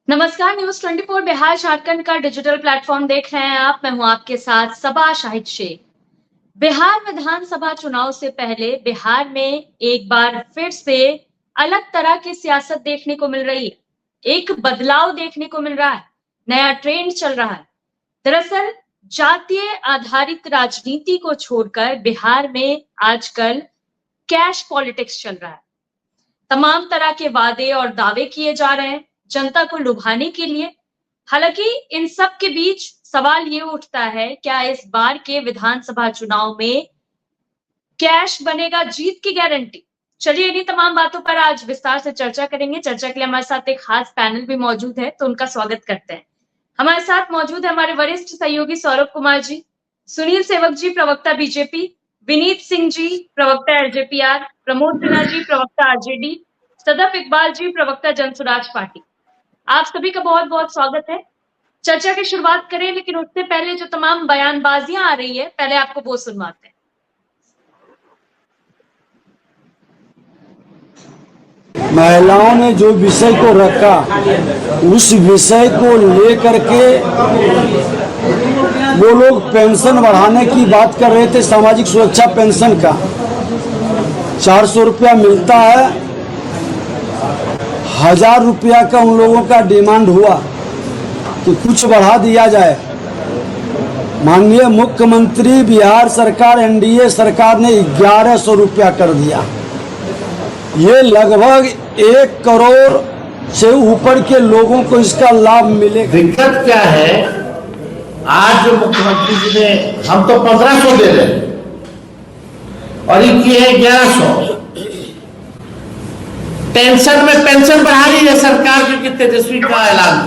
नमस्कार। न्यूज 24 बिहार झारखंड का digital platform देख रहे हैं आप। मैं हूं आपके साथ सबा शाहिद शेख। बिहार विधानसभा चुनाव से पहले बिहार में एक बार फिर से अलग तरह की सियासत देखने को मिल रही है। एक बदलाव देखने को मिल रहा है, नया ट्रेंड चल रहा है। दरअसल जातीय आधारित राजनीति को छोड़कर बिहार में आजकल कैश पॉलिटिक्स चल रहा है। तमाम तरह के वादे और दावे किए जा रहे हैं जनता को लुभाने के लिए। हालांकि इन सब के बीच सवाल ये उठता है, क्या इस बार के विधानसभा चुनाव में कैश बनेगा जीत की गारंटी? चलिए इन्हीं तमाम बातों पर आज विस्तार से चर्चा करेंगे। चर्चा के लिए हमारे साथ एक खास पैनल भी मौजूद है, तो उनका स्वागत करते हैं। हमारे साथ मौजूद है हमारे वरिष्ठ सहयोगी सौरभ कुमार जी, सुनील सेवक जी प्रवक्ता बीजेपी, विनीत सिंह जी प्रवक्ता एलजेपीआर, प्रमोद सिन्हा जी प्रवक्ता आरजेडी, सदफ इकबाल जी प्रवक्ता जनसुराज पार्टी। आप सभी का बहुत बहुत स्वागत है। चर्चा की शुरुआत करें, लेकिन उससे पहले जो तमाम बयानबाजियां आ रही है, पहले आपको वो सुनवाते हैं। महिलाओं ने जो विषय को रखा, उस विषय को लेकर के वो लोग पेंशन बढ़ाने की बात कर रहे थे। सामाजिक सुरक्षा पेंशन का 400 रुपया मिलता है, 1000 रुपया का उन लोगों का डिमांड हुआ कि कुछ बढ़ा दिया जाए। माननीय मुख्यमंत्री बिहार सरकार एनडीए सरकार ने 1100 रुपया कर दिया। ये लगभग 1 करोड़ से ऊपर के लोगों को इसका लाभ मिलेगा। दिक्कत क्या है, आज जो मुख्यमंत्री जी ने, हम तो 1500 दे रहे हैं और इनकी है 1100। पेंशन में पेंशन बढ़ा रही है सरकार, क्योंकि तेजस्वी का ऐलान।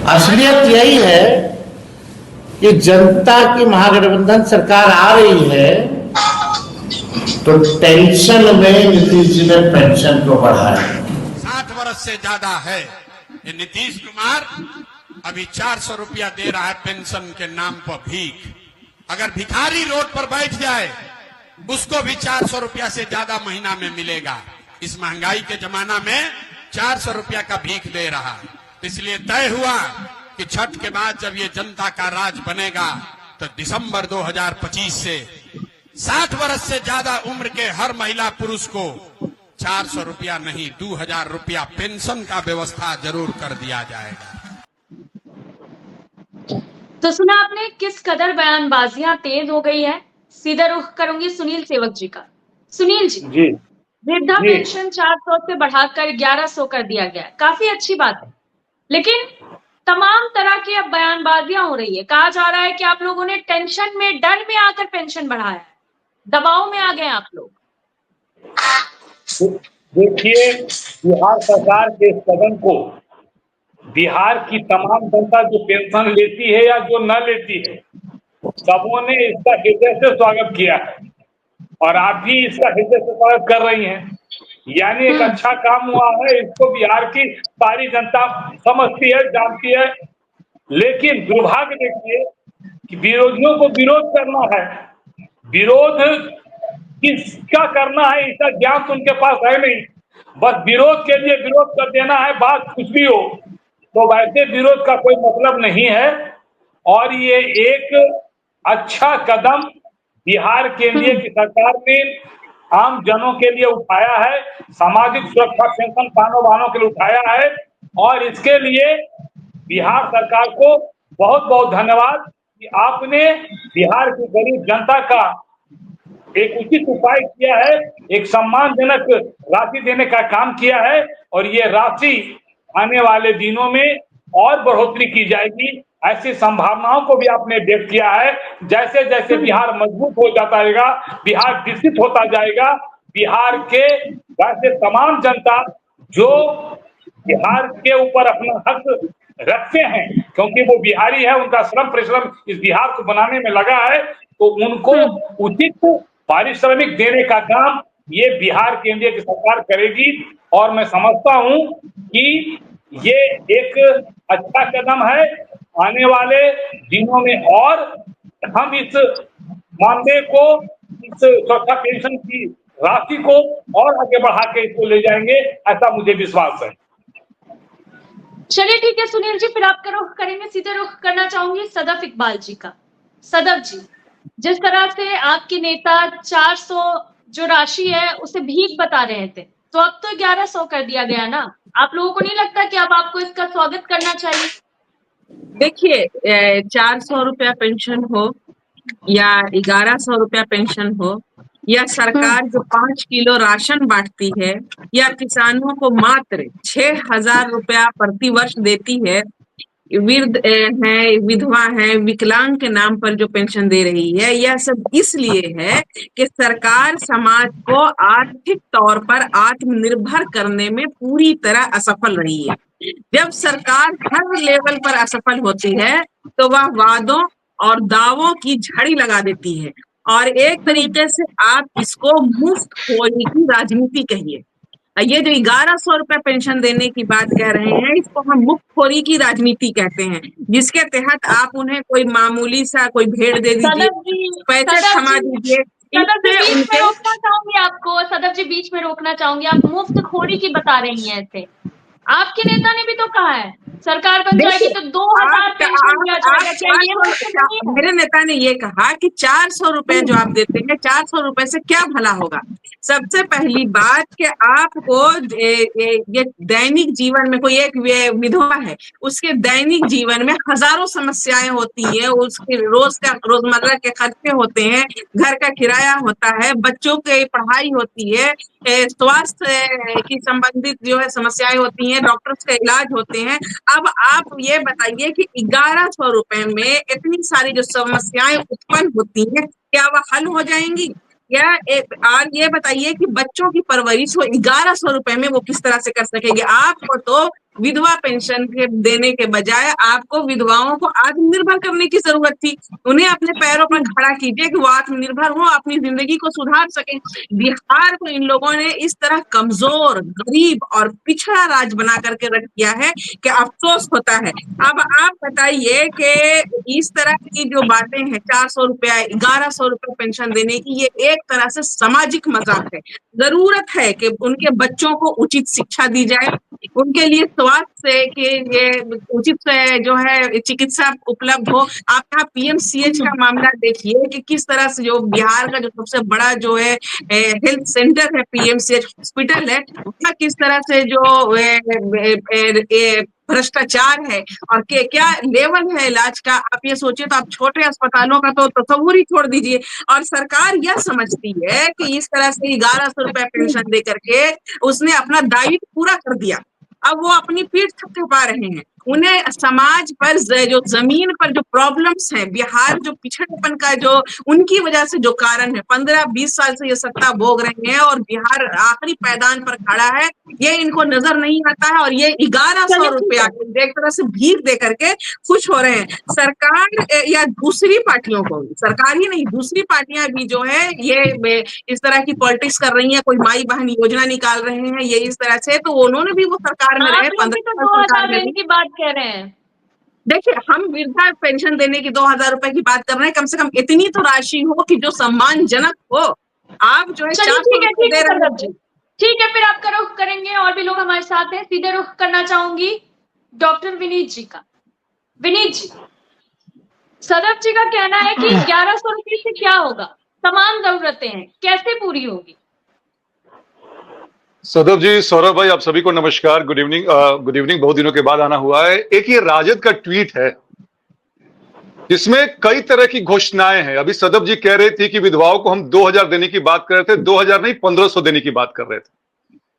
असलियत यही है कि जनता की महागठबंधन सरकार आ रही है, तो टेंशन में नीतीश जी ने पेंशन को बढ़ाया। 60 वर्ष से ज्यादा है ये नीतीश कुमार अभी 400 रुपया दे रहा है पेंशन के नाम पर भीख। अगर भिखारी रोड पर बैठ जाए उसको भी 400 रुपया से ज्यादा महीना में मिलेगा। इस महंगाई के जमाना में 400 रुपया का भीख दे रहा है। इसलिए तय हुआ कि छठ के बाद जब ये जनता का राज बनेगा तो दिसंबर 2025 से 60 वर्ष से ज्यादा उम्र के हर महिला पुरुष को 400 रुपया नहीं 2000 रुपया पेंशन का व्यवस्था जरूर कर दिया जाएगा। तो सुना आपने किस कदर बयानबाजियां तेज हो गई है। सीधा रुख करूंगी सुनील सेवक जी का। सुनील जी, वृद्धा पेंशन 400 से बढ़ाकर 1100 कर दिया गया, काफी अच्छी बात है। लेकिन तमाम तरह की अब बयानबाजियां हो रही है। कहा जा रहा है कि आप लोगों ने टेंशन में, डर में आकर पेंशन बढ़ाया, दबाव में आ गए आप लोग। देखिए, बिहार सरकार के इस कदम को बिहार की तमाम जनता जो पेंशन लेती है या जो न लेती है, सबों ने इसका हृदय से स्वागत किया है और आप भी इसका हृदय से स्वागत कर रही हैं। यानी एक अच्छा काम हुआ है, इसको बिहार की सारी जनता समझती है, जानती है। लेकिन दुर्भाग्य देखिए कि विरोधियों को विरोध करना है, विरोध किसका करना है इसका ज्ञान तो उनके पास है नहीं। बस विरोध के लिए विरोध कर देना है, बात कुछ भी हो। तो वैसे विरोध का कोई मतलब नहीं है और ये एक अच्छा कदम बिहार केंद्रीय की सरकार ने आम जनों के लिए उठाया है, सामाजिक सुरक्षा पेंशन पाने वालों के लिए उठाया है और इसके लिए बिहार सरकार को बहुत बहुत धन्यवाद कि आपने बिहार की गरीब जनता का एक उचित उपाय किया है, एक सम्मानजनक राशि देने का काम किया है और ये राशि आने वाले दिनों में और बढ़ोतरी की जाएगी, ऐसी संभावनाओं को भी आपने व्यक्त किया है। जैसे जैसे बिहार मजबूत हो जाता जाएगा, बिहार विकसित होता जाएगा, बिहार के वैसे तमाम जनता जो बिहार के ऊपर अपना हक रखते हैं, क्योंकि वो बिहारी है, उनका श्रम परिश्रम इस बिहार को बनाने में लगा है, तो उनको उचित पारिश्रमिक देने का काम ये बिहार केंद्रीय की सरकार करेगी और मैं समझता हूं कि ये एक अच्छा कदम है। आने वाले दिनों में और हम इस मामले को, इस सुरक्षा पेंशन की राशि को और आगे बढ़ा के इसको ले जाएंगे, ऐसा मुझे विश्वास है। चलिए ठीक है सुनील जी, फिर आपका रुख करेंगे, सीधे रुख करना चाहूंगी सदफ इकबाल जी का। सदफ जी, जिस तरह से आपके नेता 400 जो राशि है उसे भीख बता रहे थे, तो अब तो 1100 कर दिया गया ना। आप लोगों को नहीं लगता कि अब आपको इसका स्वागत करना चाहिए? देखिए, 400 रुपया पेंशन हो या 1100 रुपया पेंशन हो या सरकार जो 5 किलो राशन बांटती है या किसानों को मात्र 6,000 रुपया प्रति वर्ष देती है, वृद्ध है, विधवा है, विकलांग के नाम पर जो पेंशन दे रही है, यह सब इसलिए है कि सरकार समाज को आर्थिक तौर पर आत्मनिर्भर करने में पूरी तरह असफल रही है। जब सरकार हर लेवल पर असफल होती है तो वह वादों और दावों की झड़ी लगा देती है, और एक तरीके से आप इसको मुफ्तखोरी की राजनीति कहिए। ये जो 1100 रुपया पेंशन देने की बात कह रहे हैं, इसको हम मुफ्तखोरी की राजनीति कहते हैं, जिसके तहत आप उन्हें कोई मामूली सा कोई भेड़ दे दीजिए, पैसे थमा दीजिए। सदफ जी इससे बीच में उनके रोकना चाहूंगी आपको, सदफ जी बीच में रोकना चाहूंगी। आप मुफ्तखोरी की बता रही हैं ऐसे। आपके नेता ने भी तो कहा है सरकार बन जाएगी तो 2000 पेंशन दिया जाएगा, क्या ये मुफ्त नहीं है? मेरे नेता ने ये कहा कि 400 रुपए जो आप देते हैं, 400 रुपए से क्या भला होगा। सबसे पहली बात कि आपको ये दैनिक जीवन में कोई एक विधवा है, उसके दैनिक जीवन में हजारों समस्याएं होती है, उसके रोजमर्रा के खर्चे होते हैं, घर का किराया होता है, बच्चों की पढ़ाई होती है, स्वास्थ्य की संबंधित जो है समस्याएं होती हैं, डॉक्टर्स का इलाज होते हैं। अब आप ये बताइए कि 1100 रुपए में इतनी सारी जो समस्याएं उत्पन्न होती हैं, क्या वह हल हो जाएंगी? और ये बताइए कि बच्चों की परवरिश वो 1100 रुपए में वो किस तरह से कर सकेंगे? आपको तो विधवा पेंशन के देने के बजाय आपको विधवाओं को आत्मनिर्भर करने की जरूरत थी। उन्हें अपने पैरों पर खड़ा कीजिए कि वो आत्मनिर्भर हो, अपनी जिंदगी को सुधार सकें। बिहार को इन लोगों ने इस तरह कमजोर, गरीब और पिछड़ा राज्य बना करके रख दिया है कि अफसोस होता है। अब आप बताइए कि इस तरह की जो बातें हैं, 400 रुपया 1100 रुपया पेंशन देने की, ये एक तरह से सामाजिक मजाक है। जरूरत है कि उनके बच्चों को उचित शिक्षा दी जाए, उनके लिए स्वास्थ्य के ये उचित जो है चिकित्सा उपलब्ध हो। आप यहाँ पीएमसीएच का मामला देखिए कि किस तरह से जो बिहार का जो सबसे बड़ा जो है हेल्थ सेंटर है, पीएमसीएच हॉस्पिटल है, वहाँ किस तरह से जो भ्रष्टाचार है और क्या लेवल है इलाज का। आप ये सोचिए तो आप छोटे अस्पतालों का तो तस्वुर ही छोड़ दीजिए। और सरकार यह समझती है कि इस तरह से 1100 रुपया पेंशन दे करके उसने अपना दायित्व पूरा कर दिया, अब वो अपनी पीठ थपथपा रहे हैं। उन्हें समाज पर जो जमीन पर जो प्रॉब्लम्स हैं, बिहार जो पिछड़ेपन का जो उनकी वजह से जो कारण है, 15-20 साल से ये सत्ता भोग रहे हैं और बिहार आखिरी पैदान पर खड़ा है, ये इनको नजर नहीं आता है। और ये 1100 रुपया एक तरह से भीख दे करके खुश हो रहे हैं। सरकार या दूसरी पार्टियों को, सरकार ही नहीं दूसरी पार्टियां भी जो है ये इस तरह की पॉलिटिक्स कर रही है, कोई माई बहन योजना निकाल रहे हैं ये इस तरह से, तो उन्होंने भी वो सरकार में रहे 15 2000 देने की बात कह रहे हैं। देखिए, हम वृद्धा पेंशन देने की 2000 रुपए की बात कर रहे हैं, कम से कम इतनी तो राशि हो कि जो सम्मानजनक हो। आप जो है 400 रुपए दे रहे हैं। ठीक है, फिर आपका रुख करेंगे, और भी लोग हमारे साथ हैं। सीधे रुख करना चाहूंगी डॉक्टर विनीत जी का। विनीत जी, सदफ जी का कहना है कि 1100 रुपये से क्या होगा, तमाम जरूरतें हैं, कैसे पूरी होगी? सदफ जी, सौरभ भाई, आप सभी को नमस्कार, गुड इवनिंग। Good evening. बहुत दिनों के बाद आना हुआ है। एक ये राजद का ट्वीट है जिसमें कई तरह की घोषणाएं हैं। अभी सदफ जी कह रहे थे कि विधवाओं को हम 2000 देने की बात कर रहे थे, 2000 नहीं 1500 देने की बात कर रहे थे।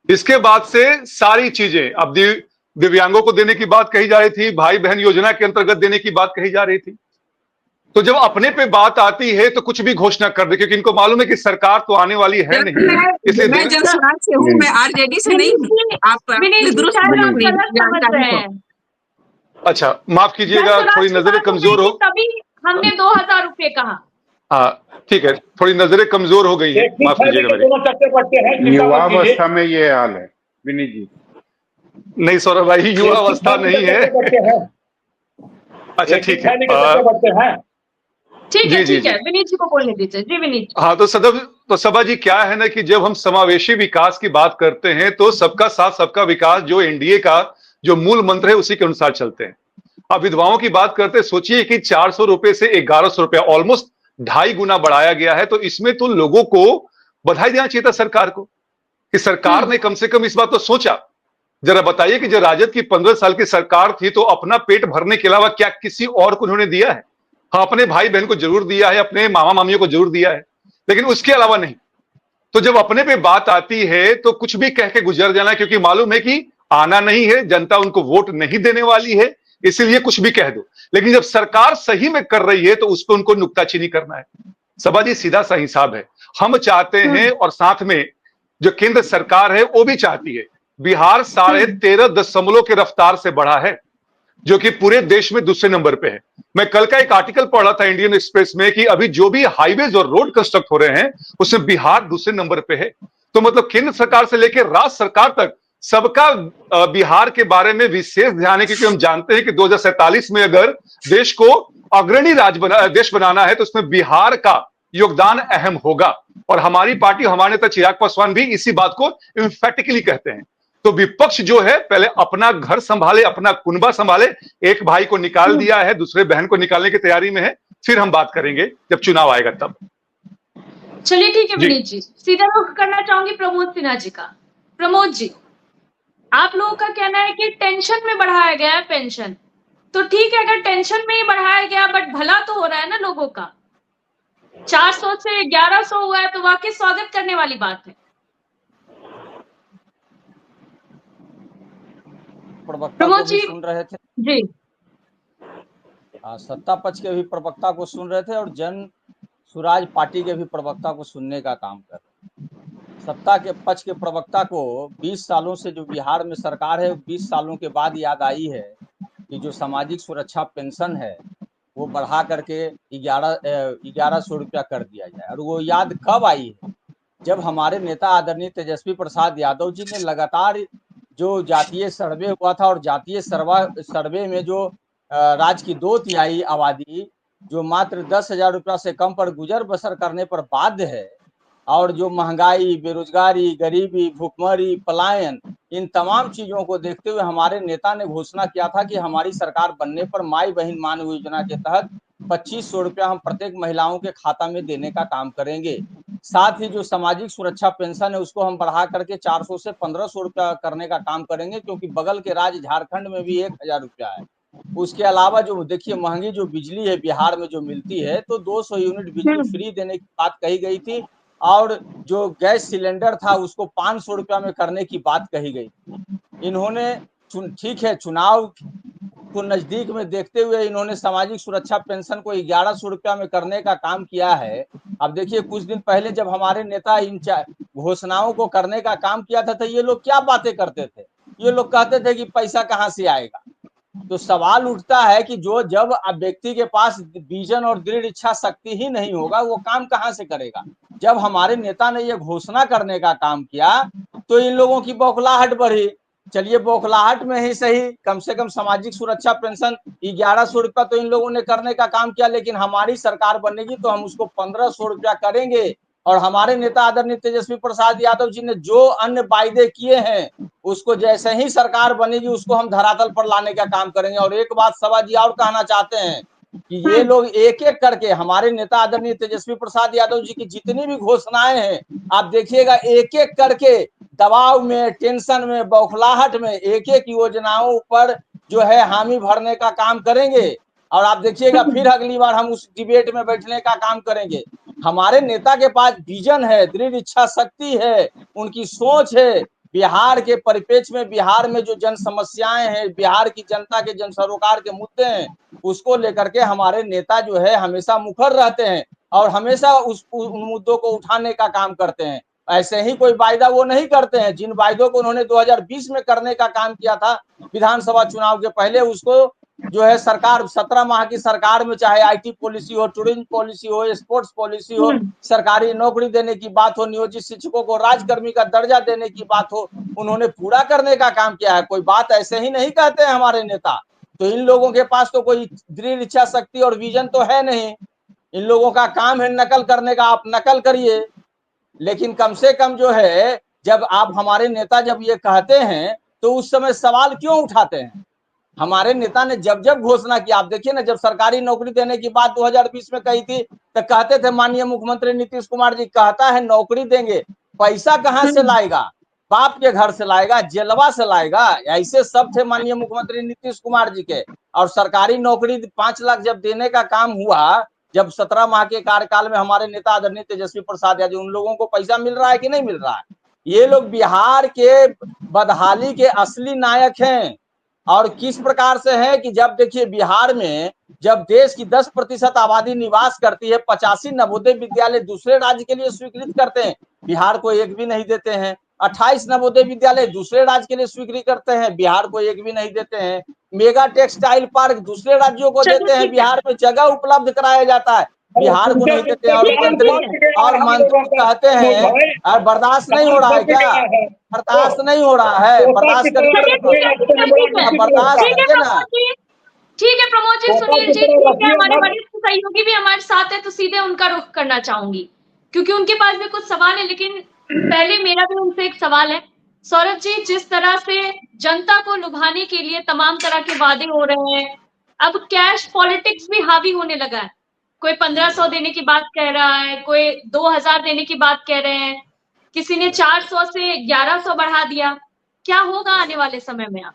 इसके बाद से सारी चीजें, अब दिव्यांगों को देने की बात कही जा रही थी, भाई बहन योजना के अंतर्गत देने की बात कही जा रही थी। तो जब अपने पे बात आती है तो कुछ भी घोषणा कर दे, क्योंकि इनको मालूम है कि सरकार तो आने वाली है नहीं। इसलिए मैं जनसुराज से हूँ, मैं आरजेडी से नहीं हूँ। आप अच्छा, माफ कीजिएगा, थोड़ी नजरें कमजोर हो, तभी हमने 2000 रुपये कहा। हाँ ठीक है, थोड़ी नजरें कमजोर हो गई है, माफ कीजिएगा मेरी। युवावस्था में ये हाल है विनीत जी। नहीं सौरभ भाई, युवा अवस्था नहीं है। अच्छा ठीक है, ठीक है, विनीत जी को बोलने दीजिए। जी विनीत। हाँ, तो सभा जी, क्या है ना कि जब हम समावेशी विकास की बात करते हैं तो सबका साथ सबका विकास जो एनडीए का जो मूल मंत्र है उसी के अनुसार चलते हैं। अब विधवाओं की बात करते, सोचिए कि 400 रुपए से 1100 रुपया, ऑलमोस्ट 2.5 गुना बढ़ाया गया है। तो इसमें तो लोगों को बधाई देना चाहिए था सरकार को, कि सरकार ने कम से कम इस बात को सोचा। जरा बताइए कि जो राजद की 15 साल की सरकार थी तो अपना पेट भरने के अलावा क्या किसी और को उन्होंने दिया है? हाँ, अपने भाई बहन को जरूर दिया है, अपने मामा मामियों को जरूर दिया है, लेकिन उसके अलावा नहीं। तो जब अपने पे बात आती है तो कुछ भी कह के गुजर जाना, क्योंकि मालूम है कि आना नहीं है, जनता उनको वोट नहीं देने वाली है, इसीलिए कुछ भी कह दो। लेकिन जब सरकार सही में कर रही है तो उस पर उनको नुक्ताचीनी करना है। सभा जी, सीधा सा हिसाब है। हम चाहते हैं और साथ में जो केंद्र सरकार है वो भी चाहती है। बिहार 13.5 के रफ्तार से बढ़ा है, जो कि पूरे देश में दूसरे नंबर पे है। मैं कल का एक आर्टिकल पढ़ रहा था इंडियन एक्सप्रेस में कि अभी जो भी हाईवेज और रोड कंस्ट्रक्ट हो रहे हैं उसमें बिहार दूसरे नंबर पे है। तो मतलब केंद्र सरकार से लेकर राज्य सरकार तक सबका बिहार के बारे में विशेष ध्यान है, क्योंकि हम जानते हैं कि 2047 में अगर देश को अग्रणी देश बनाना है तो उसमें बिहार का योगदान अहम होगा। और हमारी पार्टी, हमारे नेता चिराग पासवान भी इसी बात को इम्फेटिकली कहते हैं। तो विपक्ष जो है पहले अपना घर संभाले, अपना कुनबा संभाले। एक भाई को निकाल दिया है, दूसरे बहन को निकालने की तैयारी में है, फिर हम बात करेंगे जब चुनाव आएगा तब। चलिए ठीक है विनीत जी, सीधा रुख करना चाहूंगी प्रमोद सिन्हा जी का। प्रमोद जी, आप लोगों का कहना है कि टेंशन में बढ़ाया गया है पेंशन, तो ठीक है, अगर टेंशन में ही बढ़ाया गया बट भला तो हो रहा है ना लोगों का। 400 से 1100 हुआ है तो वाकई स्वागत करने वाली बात है। प्रवक्ता को भी सुन रहे थे जी, सत्ता पक्ष के भी प्रवक्ता को सुन रहे थे और जन सुराज पार्टी के भी प्रवक्ता को सुनने का काम कर रहे। सत्ता के पक्ष के प्रवक्ता को 20 सालों से जो बिहार में सरकार है, 20 सालों के बाद याद आई है कि जो सामाजिक सुरक्षा पेंशन है वो बढ़ा करके 1100 रुपया कर दिया जाए। और वो याद कब आई है? जब हमारे नेता आदरणीय तेजस्वी प्रसाद यादव जी ने लगातार जो जातीय सर्वे हुआ था और जातीय सर्वे में जो राज्य की 2/3 आबादी जो मात्र 10,000 रुपया से कम पर गुजर बसर करने पर बाध्य है, और जो महंगाई, बेरोजगारी, गरीबी, भुखमरी, पलायन, इन तमाम चीजों को देखते हुए हमारे नेता ने घोषणा किया था कि हमारी सरकार बनने पर माई बहन मान योजना के तहत 2500 रुपया हम प्रत्येक महिलाओं के खाता में देने का काम करेंगे। साथ ही जो सामाजिक सुरक्षा पेंशन है उसको हम बढ़ा करके 400 से 1500 रुपया करने का काम करेंगे, क्योंकि बगल के राज्य झारखंड में भी 1000 रुपया है। उसके अलावा जो देखिए महंगी जो बिजली है बिहार में जो मिलती है, तो 200 यूनिट बिजली फ्री देने की बात कही गई थी, और जो गैस सिलेंडर था उसको 500 रुपया में करने की बात कही गई। इन्होंने ठीक है, चुनाव को नजदीक में देखते हुए इन्होंने सामाजिक सुरक्षा पेंशन को 1100 रुपया में करने का काम किया है। अब देखिए, कुछ दिन पहले जब हमारे नेता इन घोषणाओं को करने का काम किया था तो ये लोग क्या बातें करते थे? ये लोग कहते थे कि पैसा कहाँ से आएगा। तो सवाल उठता है कि जब व्यक्ति के पास विजन और दृढ़ इच्छा शक्ति ही नहीं होगा, वो काम कहाँ से करेगा। जब हमारे नेता ने ये घोषणा करने का काम किया तो इन लोगों की बौखलाहट बढ़ी। चलिए, बौखलाहट में ही सही, कम से कम सामाजिक सुरक्षा पेंशन 1100 रुपया तो इन लोगों ने करने का काम किया, लेकिन हमारी सरकार बनेगी तो हम उसको 1500 रुपया करेंगे। और हमारे नेता आदरणीय तेजस्वी प्रसाद यादव जी ने जो अन्य वायदे किए हैं उसको जैसे ही सरकार बनेगी उसको हम धरातल पर लाने का काम करेंगे। और एक बात सभा जी और कहना चाहते हैं कि ये लोग एक एक करके, हमारे नेता आदरणीय तेजस्वी प्रसाद यादव जी की जितनी भी घोषणाएं हैं आप देखिएगा, एक एक करके दबाव में, टेंशन में, बौखलाहट में एक एक योजनाओं पर जो है हामी भरने का काम करेंगे। और आप देखिएगा फिर अगली बार हम उस डिबेट में बैठने का काम करेंगे। हमारे नेता के पास विजन है, दृढ़ इच्छा शक्ति है, उनकी सोच है। बिहार के परिप्रेक्ष्य में, बिहार में जो जन समस्याएं हैं, बिहार की जनता के जन सरोकार के मुद्दे हैं, उसको लेकर के हमारे नेता जो है हमेशा मुखर रहते हैं और हमेशा उन मुद्दों को उठाने का काम करते हैं। ऐसे ही कोई वायदा वो नहीं करते हैं। जिन वायदों को उन्होंने 2020 में करने का काम किया था विधानसभा चुनाव के पहले, उसको जो है सरकार 17 माह की सरकार में, चाहे आईटी पॉलिसी हो, टूरिज्म पॉलिसी हो, स्पोर्ट्स पॉलिसी हो, सरकारी नौकरी देने की बात हो, नियोजित शिक्षकों को राजकर्मी का दर्जा देने की बात हो, उन्होंने पूरा करने का काम किया है। कोई बात ऐसे ही नहीं कहते हैं हमारे नेता। तो इन लोगों के पास तो कोई दृढ़ इच्छा शक्ति और विजन तो है नहीं। इन लोगों का काम है नकल करने का। आप नकल करिए, लेकिन कम से कम जो है, जब आप हमारे नेता जब ये कहते हैं तो उस समय सवाल क्यों उठाते हैं? हमारे नेता ने जब जब घोषणा की, आप देखिए ना, जब सरकारी नौकरी देने की बात 2020 में कही थी तो कहते थे माननीय मुख्यमंत्री नीतीश कुमार जी, कहता है नौकरी देंगे, पैसा कहां से लाएगा? बाप के घर से लाएगा, जेलवा से लाएगा, ऐसे सब थे माननीय मुख्यमंत्री नीतीश कुमार जी के। और सरकारी नौकरी 5 लाख जब देने का काम हुआ, जब 17 माह के कार्यकाल में हमारे नेता आदरणीय तेजस्वी प्रसाद यादव, उन लोगों को पैसा मिल रहा है कि नहीं मिल रहा है? ये लोग बिहार के बदहाली के असली नायक हैं। और किस प्रकार से है कि जब देखिए बिहार में जब देश की 10% आबादी निवास करती है, 85 नवोदय विद्यालय दूसरे राज्य के लिए स्वीकृत करते हैं, बिहार को एक भी नहीं देते हैं। 28 नवोदय विद्यालय दूसरे राज्य के लिए स्वीकृत करते हैं, बिहार को एक भी नहीं देते हैं। मेगा टेक्सटाइल पार्क दूसरे राज्यों को देते हैं, बिहार में जगह उपलब्ध कराया जाता है, बिहार को नहीं देते हैं। और मंत्री कहते हैं और बर्दाश्त नहीं हो रहा है क्या? बर्दाश्त नहीं हो रहा है, बर्दाश्त करिए, बर्दाश्त करिए ना। ठीक है प्रमोद जी, सुनील जी, ठीक है, हमारे वरिष्ठ सहयोगी भी हमारे साथ है, तो सीधे उनका रुख करना चाहूंगी क्योंकि उनके पास भी कुछ सवाल है। लेकिन पहले मेरा भी उनसे एक सवाल है। सौरभ जी, जिस तरह से जनता को लुभाने के लिए तमाम तरह के वादे हो रहे हैं, अब कैश पॉलिटिक्स भी हावी होने लगा है। कोई 1500 देने की बात कह रहा है, कोई 2000 देने की बात कह रहे हैं, किसी ने 400 से 1100 बढ़ा दिया। क्या होगा आने वाले समय में? आप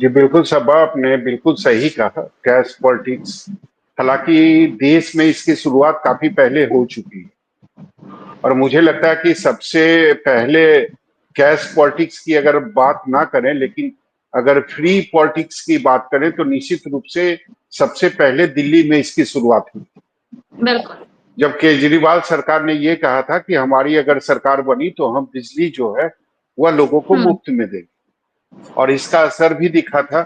जी बिल्कुल सबा, आपने बिल्कुल सही कहा, कैश पॉलिटिक्स। हालांकि देश में इसकी शुरुआत काफी पहले हो चुकी है और मुझे लगता है कि सबसे पहले कैश पॉलिटिक्स की अगर बात ना करें, लेकिन अगर फ्री पॉलिटिक्स की बात करें तो निश्चित रूप से सबसे पहले दिल्ली में इसकी शुरुआत हुई। बिल्कुल। जब केजरीवाल सरकार ने ये कहा था कि हमारी अगर सरकार बनी तो हम बिजली जो है वह लोगों को मुफ्त में देंगे, और इसका असर भी दिखा था।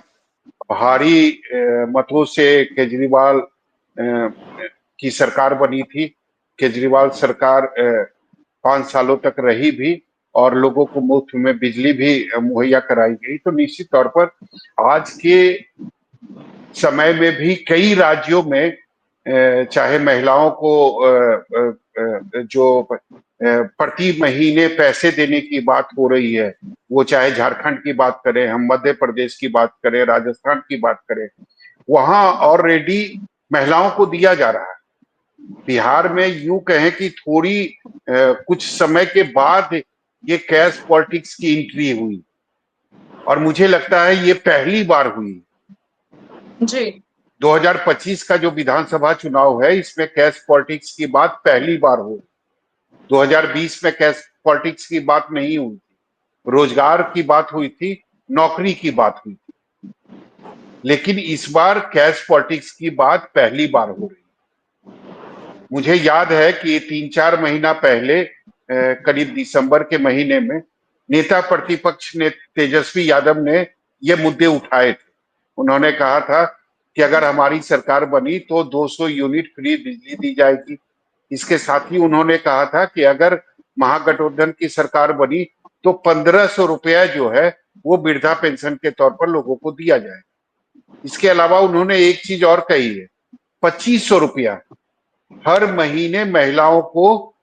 भारी मतों से केजरीवाल की सरकार बनी थी। केजरीवाल सरकार 5 सालों तक रही भी और लोगों को मुफ्त में बिजली भी मुहैया कराई गई। तो निश्चित तौर पर आज के समय में भी कई राज्यों में चाहे महिलाओं को जो प्रति महीने पैसे देने की बात हो रही है, वो चाहे झारखंड की बात करें, हम मध्य प्रदेश की बात करें, राजस्थान की बात करें, वहां ऑलरेडी महिलाओं को दिया जा रहा है। बिहार में यूं कहें कि थोड़ी कुछ समय के बाद ये कैश पॉलिटिक्स की एंट्री हुई और मुझे लगता है ये पहली बार हुई जी। 2025 का जो विधानसभा चुनाव है, इसमें कैश पॉलिटिक्स की बात पहली बार हुई। 2020 में कैश पॉलिटिक्स की बात नहीं हुई थी, रोजगार की बात हुई थी, नौकरी की बात हुई थी, लेकिन इस बार कैश पॉलिटिक्स की बात पहली बार हो रही। मुझे याद है कि 3-4 महीना पहले करीब दिसंबर के महीने में नेता प्रतिपक्ष ने तेजस्वी यादव ने ये मुद्दे उठाए थे। उन्होंने कहा था कि अगर हमारी सरकार बनी तो 200 यूनिट फ्री बिजली दी जाएगी। इसके साथ ही उन्होंने कहा था कि अगर महागठबंधन की सरकार बनी तो 1500 रुपया जो है वो वृद्धा पेंशन के तौर पर लोगों को दिया जाए। इसके अलावा उन्होंने एक चीज और कही है, 2500 रुपया हर महीने महिलाओं को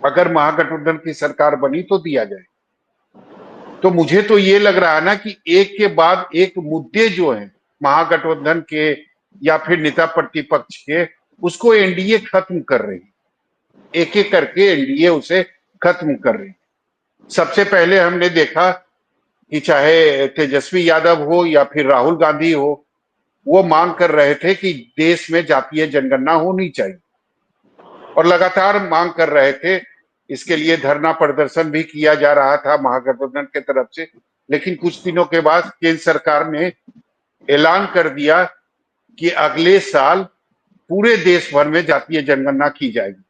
अगर महागठबंधन की सरकार बनी तो दिया जाए। तो मुझे तो ये लग रहा है ना कि एक के बाद एक मुद्दे जो हैं महागठबंधन के या फिर नेता प्रतिपक्ष के, उसको एनडीए खत्म कर रही है। एक एक करके एनडीए उसे खत्म कर रही है। सबसे पहले हमने देखा कि चाहे तेजस्वी यादव हो या फिर राहुल गांधी हो, वो मांग कर रहे थे कि देश में जातीय जनगणना होनी चाहिए और लगातार मांग कर रहे थे। इसके लिए धरना प्रदर्शन भी किया जा रहा था महागठबंधन के तरफ से, लेकिन कुछ दिनों के बाद केंद्र सरकार ने ऐलान कर दिया कि अगले साल पूरे देश भर में जातीय जनगणना की जाएगी।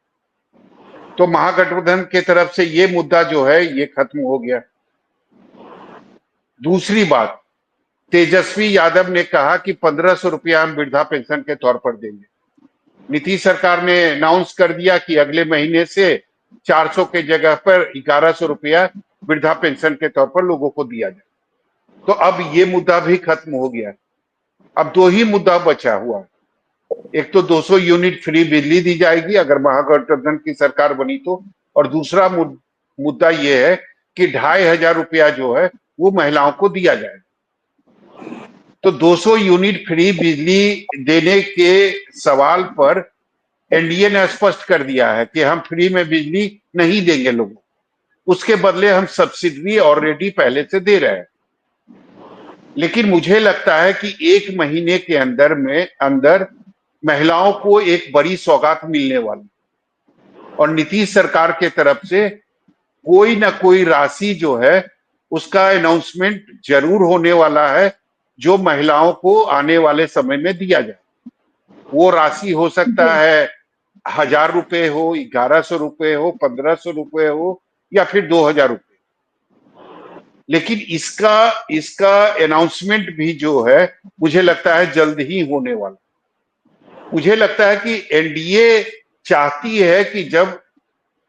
तो महागठबंधन के तरफ से ये मुद्दा जो है ये खत्म हो गया। दूसरी बात, तेजस्वी यादव ने कहा कि 1500 रुपया हम वृद्धा पेंशन के तौर पर देंगे। नीतीश सरकार ने अनाउंस कर दिया कि अगले महीने से 400 के जगह पर 1100 रुपया वृद्धा पेंशन के तौर पर लोगों को दिया जाए। तो अब ये मुद्दा भी खत्म हो गया। अब 2 ही मुद्दा बचा हुआ, एक तो 200 यूनिट फ्री बिजली दी जाएगी अगर महागठबंधन की सरकार बनी तो, और दूसरा मुद्दा ये है कि 2500 रुपया जो है वो महिलाओं को दिया जाए। तो 200 यूनिट फ्री बिजली देने के सवाल पर एनडीए ने स्पष्ट कर दिया है कि हम फ्री में बिजली नहीं देंगे लोगों को, उसके बदले हम सब्सिडी ऑलरेडी पहले से दे रहे हैं। लेकिन मुझे लगता है कि 1 महीने के अंदर महिलाओं को एक बड़ी सौगात मिलने वाली और नीतीश सरकार के तरफ से कोई ना कोई राशि जो है उसका अनाउंसमेंट जरूर होने वाला है, जो महिलाओं को आने वाले समय में दिया जाए। वो राशि हो सकता है 1000 रुपए हो, 1100 रुपए हो, 1500 रुपए हो या फिर 2000 रुपए। लेकिन इसका अनाउंसमेंट भी जो है मुझे लगता है जल्द ही होने वाला। मुझे लगता है कि एनडीए चाहती है कि जब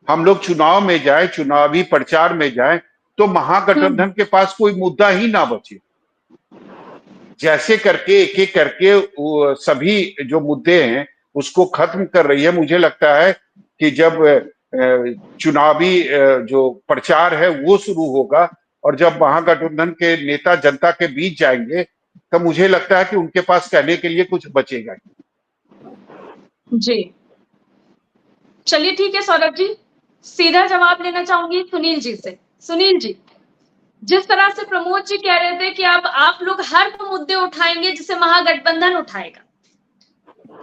हम लोग चुनाव में जाए, चुनावी प्रचार में जाए, तो महागठबंधन के पास कोई मुद्दा ही ना बचे। जैसे करके एक एक करके सभी जो मुद्दे हैं उसको खत्म कर रही है। मुझे लगता है कि जब चुनावी जो प्रचार है वो शुरू होगा और जब महागठबंधन के नेता जनता के बीच जाएंगे, तो मुझे लगता है कि उनके पास कहने के लिए कुछ बचेगा। जी चलिए ठीक है सौरभ जी, सीधा जवाब लेना चाहूंगी सुनील जी से। सुनील जी, जिस तरह से प्रमोद जी कह रहे थे कि अब आप लोग हर वो मुद्दे उठाएंगे जिसे महागठबंधन उठाएगा,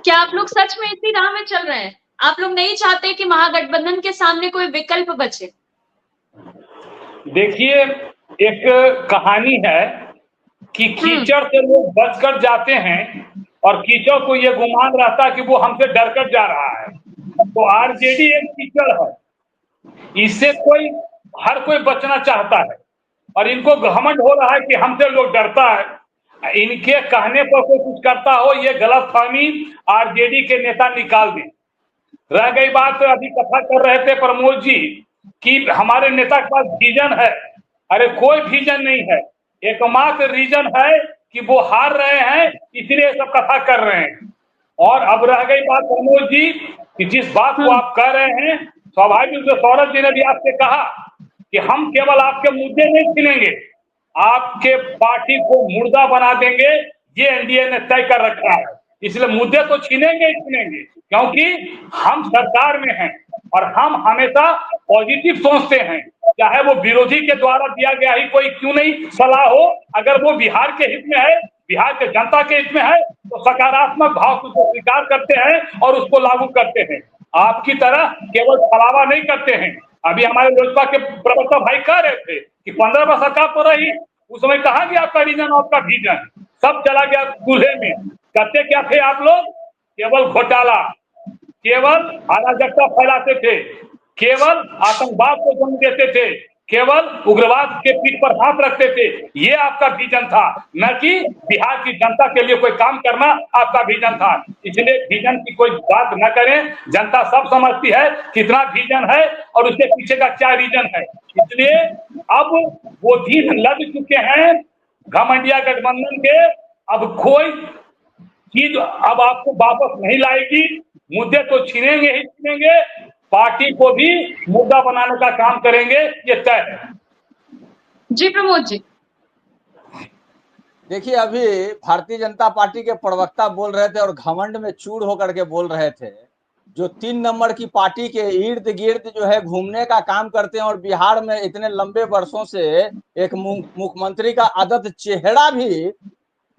क्या आप लोग सच में इसी राह में चल रहे हैं? आप लोग नहीं चाहते कि महागठबंधन के सामने कोई विकल्प बचे? देखिए, एक कहानी है कि कीचड़ से लोग बचकर जाते हैं और कीचड़ को ये गुमान रहता है कि वो हमसे डरकर जा रहा है। तो आरजेडी एक कीचड़ है, इससे हर कोई बचना चाहता है और इनको घमंड हो रहा है कि हमसे लोग डरता है। इनके कहने पर कोई कुछ करता हो, ये गलतफहमी आरजेडी के नेता निकाल दें। रह गई बात, अभी कथा कर रहे थे प्रमोद जी कि हमारे नेता के पास विजन है। अरे कोई विजन नहीं है, एकमात्र रीजन है कि वो हार रहे हैं, इसलिए सब कथा कर रहे हैं। और अब रह गई बात प्रमोद जी कि जिस बात को आप कह रहे हैं, स्वाभाविक रूप से सौरभ जी ने भी आपसे कहा कि हम केवल आपके मुद्दे नहीं छीनेंगे, आपके पार्टी को मुर्दा बना देंगे, ये एनडीए ने तय कर रखा है। इसलिए मुद्दे तो छीनेंगे ही छीनेंगे, क्योंकि हम सरकार में हैं और हम हमेशा पॉजिटिव सोचते हैं, चाहे वो विरोधी के द्वारा दिया गया ही कोई क्यों नहीं सलाह हो। अगर वो बिहार के हित में है, बिहार के जनता के हित में है, तो सकारात्मक भाव से उसको स्वीकार करते हैं और उसको लागू करते हैं। आपकी तरह केवल छलावा नहीं करते हैं। अभी हमारे लोजपा के प्रवक्ता भाई कह रहे थे कि 15 वर्ष सरकार तो रही, उस समय कहा गया आपका रीजन, आपका विजन, सब चला गया दूल्हे में। करते क्या थे आप लोग? केवल घोटाला, केवल अराजकता फैलाते थे, केवल आतंकवाद को जन्म देते थे, केवल उग्रवाद के पीठ पर हाथ रखते थे। ये आपका विजन था, न कि बिहार की जनता के लिए कोई काम करना आपका विजन था। इसलिए विजन की कोई बात न करें, जनता सब समझती है कितना विजन है और उसके पीछे का क्या रीजन है। इसलिए अब वो दिन लग चुके हैं घमंडिया गठबंधन के। अब कोई चीज अब आपको वापस नहीं लाएगी। मुद्दे तो छीनेंगे ही छीनेंगे, पार्टी को भी मुद्दा बनाने का काम करेंगे, ये तय है। जी प्रमोद जी, देखिए, अभी भारतीय जनता पार्टी के प्रवक्ता बोल रहे थे और घमंड में चूर होकर के बोल रहे थे, जो 3 नंबर की पार्टी के इर्द गिर्द जो है घूमने का काम करते हैं और बिहार में इतने लंबे वर्षों से एक मुख्यमंत्री का आदत चेहरा भी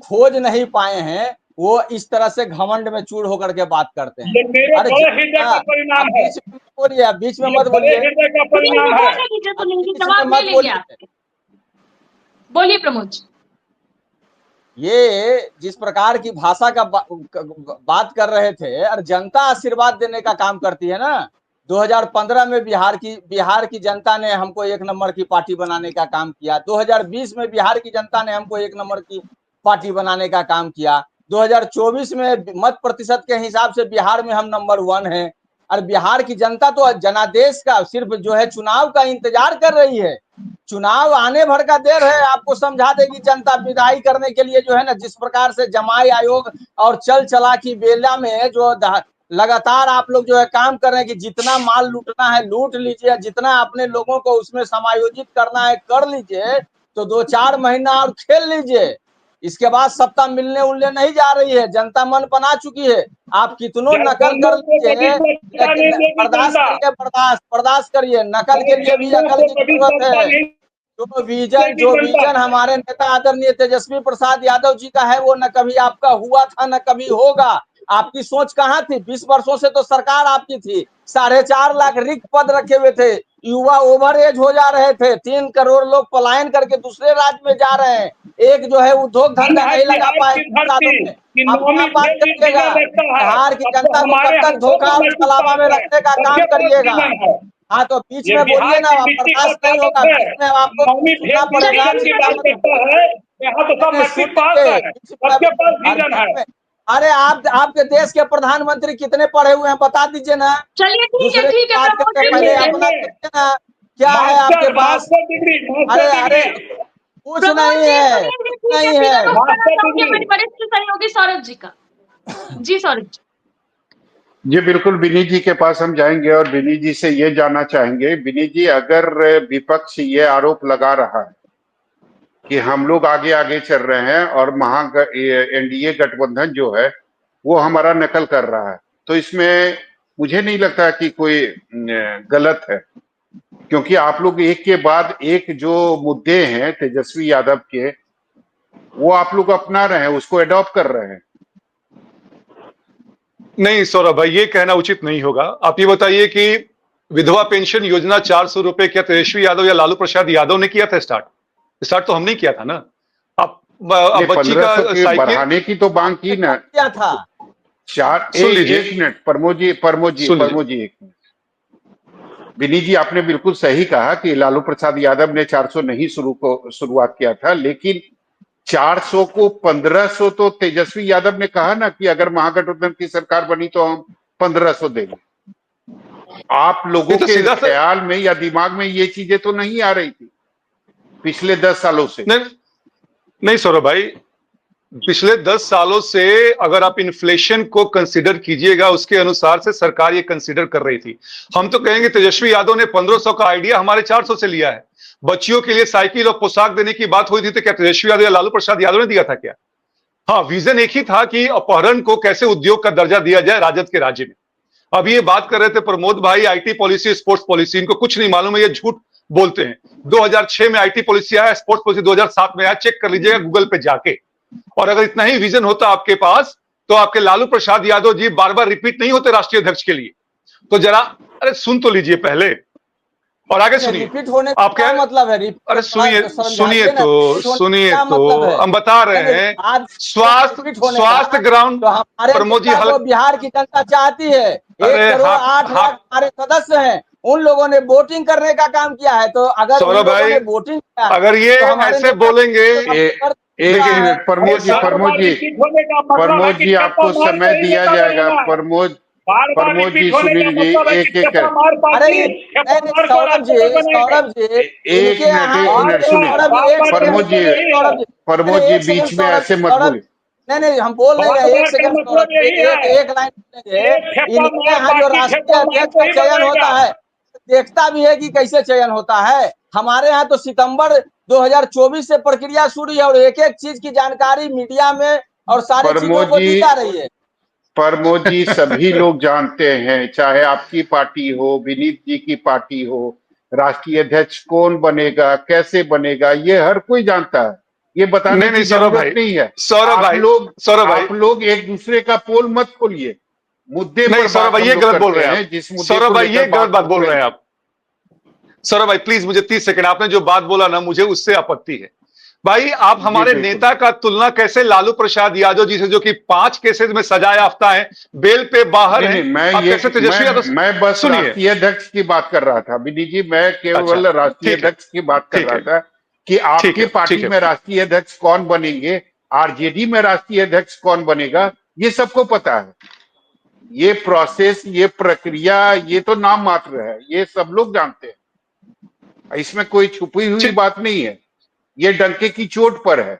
खोज नहीं पाए हैं, वो इस तरह से घमंड में चूर होकर के बात करते हैं। ये मेरे बड़े हृदय का परिणाम है। बोलिए, बीच में मत बड़े बोलिए, हृदय का परिणाम है। बोलिए प्रमोद जी। ये जिस प्रकार की भाषा का बात कर रहे थे, और जनता आशीर्वाद देने का काम करती है ना। 2015 में बिहार की जनता ने हमको 1 नंबर की पार्टी बनाने का काम किया। 2020 में बिहार की जनता ने हमको 1 नंबर की पार्टी बनाने का काम किया। 2024 में मत प्रतिशत के हिसाब से बिहार में हम नंबर 1 हैं। और बिहार की जनता तो जनादेश का सिर्फ जो है चुनाव का इंतजार कर रही है। चुनाव आने भर का देर है, आपको समझा देगी जनता। विदाई करने के लिए जो है ना, जिस प्रकार से जमाई आयोग और चल चला की बेला में जो लगातार आप लोग जो है काम कर रहे हैं कि जितना माल लूटना है लूट लीजिए, जितना अपने लोगों को उसमें समायोजित करना है कर लीजिए, तो 2-4 महीना और खेल लीजिए। इसके बाद सत्ता मिलने उलने नहीं जा रही है, जनता मन बना चुकी है। आप कितनों नकल कर लीजिए, लेकिन बर्दाश्त करिए, नकल के लिए भी अकल की जरूरत है। जो विजन हमारे नेता आदरणीय तेजस्वी प्रसाद यादव जी का है, वो न कभी आपका हुआ था न कभी होगा। आपकी सोच कहाँ थी? 20 वर्षों से तो सरकार आपकी थी, 4.5 लाख रिक्त पद रखे हुए थे, युवा ओवर एज हो जा रहे थे, 3 करोड़ लोग पलायन करके दूसरे राज्य में जा रहे हैं, एक जो है उद्योग धंधा नहीं लगा पाए। आप क्या बात करिएगा? बिहार की जनता को कब तक धोखा और छलावा में रखने का काम करिएगा? हाँ, तो बीच में बोलिए ना, आप बर्दाश्त नहीं होगा, बीच में आपको सुनना पड़ेगा। अरे आपके देश के प्रधानमंत्री कितने पढ़े हुए हैं बता दीजिए ना। चलिए दूसरे ठीक है बात करके प्रमोद पहले जी, अपना देखिए ना, क्या है आपके पास? अरे कुछ प्रमोद नहीं जी है, सुनिए, ठीक है, नहीं सीधा है। रुख करना चाहूंगी हमारे वरिष्ठ सहयोगी सौरभ जी का। जी सौरभ जी। जी बिल्कुल, विनीत जी के पास हम जाएंगे और विनीत जी से ये जानना चाहेंगे, विनीत जी अगर विपक्ष ये आरोप लगा रहा है कि हम लोग आगे आगे चल रहे हैं और एनडीए गठबंधन जो है वो हमारा नकल कर रहा है, तो इसमें मुझे नहीं लगता कि कोई गलत है, क्योंकि आप लोग एक के बाद एक जो मुद्दे हैं तेजस्वी यादव के, वो आप लोग अपना रहे हैं, उसको अडॉप्ट कर रहे हैं। नहीं सौरभ भाई, ये कहना उचित नहीं होगा। आप ये बताइए कि विधवा पेंशन योजना 400 रुपए क्या तेजस्वी यादव या लालू प्रसाद यादव ने किया था स्टार्ट तो हमने किया था ना। आप बच्ची का 1500 के साइकिल बढ़ाने की तो मांग की ना। क्या था? सुन लीजिए, एक मिनट प्रमोद जी एक मिनट। विनीत जी आपने बिल्कुल सही कहा कि लालू प्रसाद यादव ने 400 नहीं शुरुआत किया था, लेकिन 400 को 1500 तो तेजस्वी यादव ने कहा ना कि अगर महागठबंधन की सरकार बनी तो हम 1500 देंगे। आप लोगों तो के सीधा ख्याल में या दिमाग में ये चीजें तो नहीं आ रही थी पिछले 10 सालों से? नहीं सौरभ भाई, पिछले 10 सालों से अगर आप इन्फ्लेशन को कंसीडर कीजिएगा, उसके अनुसार से सरकार ये कंसीडर कर रही थी। हम तो कहेंगे तेजस्वी यादव ने 1500 का आइडिया हमारे 400 से लिया है। बच्चियों के लिए साइकिल और पोशाक देने की बात हुई थी, तो क्या तेजस्वी यादव या लालू प्रसाद यादव ने दिया था क्या? हाँ, विजन एक ही था कि अपहरण को कैसे उद्योग का दर्जा दिया जाए राजद के राज्य में। अब ये बात कर रहे थे प्रमोद भाई, आईटी पॉलिसी, स्पोर्ट्स पॉलिसी, इनको कुछ नहीं मालूम है, ये झूठ बोलते हैं। 2006 में आईटी पॉलिसी आया, स्पोर्ट्स पॉलिसी 2007 में आया, चेक कर लीजिएगा गूगल पे जाके। और अगर इतना ही विजन होता आपके पास, तो आपके लालू प्रसाद यादव जी बार बार रिपीट नहीं होते राष्ट्रीय अध्यक्ष के लिए। तो जरा अरे सुन तो लीजिए पहले और आगे सुनिए। रिपीट होने का आप क्या मतलब है? अरे सुनिए तो हम बता रहे हैं, स्वास्थ्य ग्राउंड। तो हमारे प्रमोद जी नेता को बिहार की जनता चाहती है। 1 करोड़ 8 लाख हमारे सदस्य हैं, उन लोगों ने वोटिंग करने का काम किया है। तो अगर उन लोगों ने वोटिंग किया, अगर ये तो हमारे ऐसे बोलेंगे, एक मिनट प्रमोद जी आपको समय दिया जाएगा। प्रमोद जी सुन लीजिए, एक अरे सौरभ जी एक मिनट सुनिए। प्रमोद जी बीच में ऐसे मत बोलिए। नहीं हम बोल नहीं रहे, एक सेकंड एक लाइन बोलेंगे। इनके यहाँ जो राष्ट्रीय अध्यक्ष का चयन होता है, देखता भी है कि कैसे चयन होता है। हमारे यहाँ तो सितंबर 2024 से प्रक्रिया शुरू है और एक एक चीज की जानकारी मीडिया में और सारी चीजों को दी जा रही है। प्रमोद जी सभी लोग जानते हैं, चाहे आपकी पार्टी हो, विनीत जी की पार्टी हो, राष्ट्रीय अध्यक्ष कौन बनेगा, कैसे बनेगा, ये हर कोई जानता है। ये बताने की जरूरत नहीं है। आप लोग एक दूसरे का पोल मत खोलिए, मुद्दे पर सौरभ भाई ये गलत बोल रहे हैं। जिस मुद्दे सौरभ भाई ये गलत बात बोल रहे हैं आप। सौरभ भाई प्लीज मुझे 30 सेकंड, आपने जो बात बोला ना, मुझे उससे आपत्ति है। भाई आप हमारे नेता का तुलना कैसे लालू प्रसाद यादव जी से, जो कि 5 केसेस में सजा याफ्ता है, बेल पे बाहर है। मैं बस राष्ट्रीय अध्यक्ष की बात कर रहा था विनीत जी, मैं केवल राष्ट्रीय अध्यक्ष की बात कर रहा था कि आपकी पार्टी में राष्ट्रीय अध्यक्ष कौन बनेंगे, आरजेडी में राष्ट्रीय अध्यक्ष कौन बनेगा, ये सबको पता है। ये प्रोसेस, ये प्रक्रिया, ये तो नाम मात्र है, ये सब लोग जानते हैं। इसमें कोई छुपी हुई बात नहीं है, ये डंके की चोट पर है।